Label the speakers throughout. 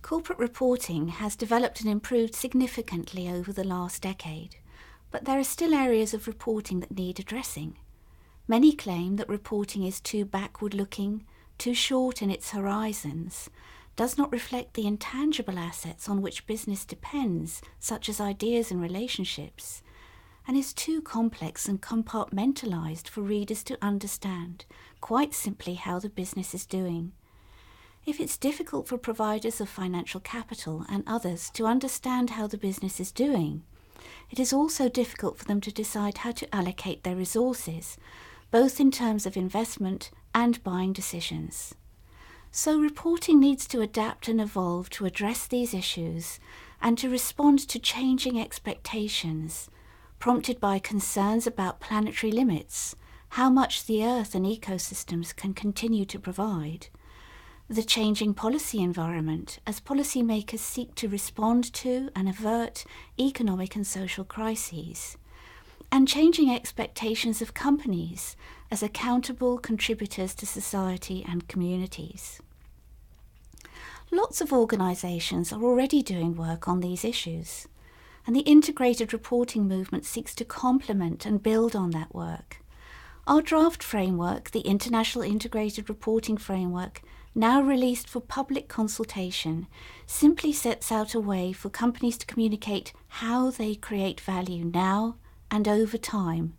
Speaker 1: Corporate reporting has developed and improved significantly over the last decade, but there are still areas of reporting that need addressing. Many claim that reporting is too backward-looking, too short in its horizons, does not reflect the intangible assets on which business depends, such as ideas and relationships, and is too complex and compartmentalized for readers to understand quite simply how the business is doing. If it's difficult for providers of financial capital and others to understand how the business is doing, it is also difficult for them to decide how to allocate their resources, both in terms of investment and buying decisions. So reporting needs to adapt and evolve to address these issues and to respond to changing expectations, prompted by concerns about planetary limits, how much the Earth and ecosystems can continue to provide, the changing policy environment as policymakers seek to respond to and avert economic and social crises, and changing expectations of companies as accountable contributors to society and communities. Lots of organisations are already doing work on these issues, and the integrated reporting movement seeks to complement and build on that work. Our draft framework, the International Integrated Reporting Framework, now released for public consultation, simply sets out a way for companies to communicate how they create value now and over time.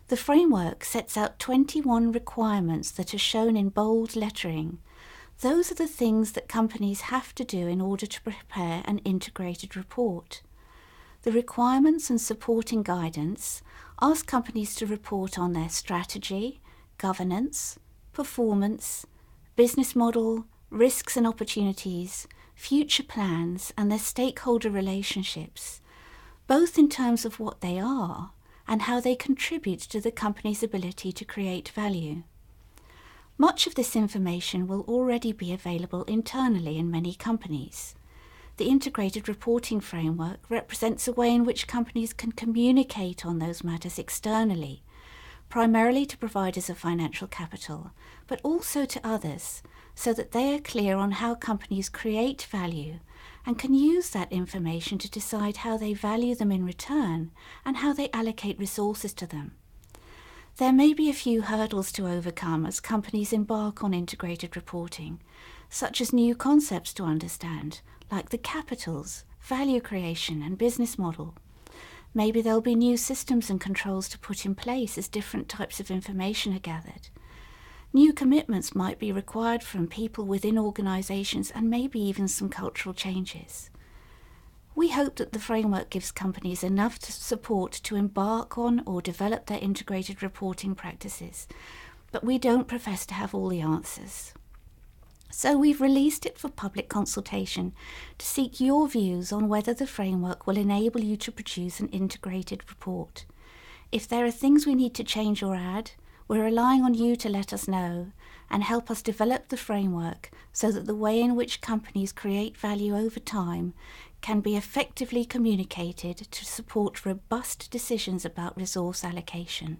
Speaker 1: The framework sets out 21 requirements that are shown in bold lettering. Those are the things that companies have to do in order to prepare an integrated report. The requirements and supporting guidance ask companies to report on their strategy, governance, performance, business model, risks and opportunities, future plans, and their stakeholder relationships, both in terms of what they are and how they contribute to the company's ability to create value. Much of this information will already be available internally in many companies. The integrated reporting framework represents a way in which companies can communicate on those matters externally, primarily to providers of financial capital, but also to others, so that they are clear on how companies create value and can use that information to decide how they value them in return and how they allocate resources to them. There may be a few hurdles to overcome as companies embark on integrated reporting, such as new concepts to understand, like the capitals, value creation, and business model. Maybe there'll be new systems and controls to put in place as different types of information are gathered. New commitments might be required from people within organisations and maybe even some cultural changes. We hope that the framework gives companies enough support to embark on or develop their integrated reporting practices, but we don't profess to have all the answers. So we've released it for public consultation to seek your views on whether the framework will enable you to produce an integrated report. If there are things we need to change or add, we're relying on you to let us know and help us develop the framework so that the way in which companies create value over time can be effectively communicated to support robust decisions about resource allocation.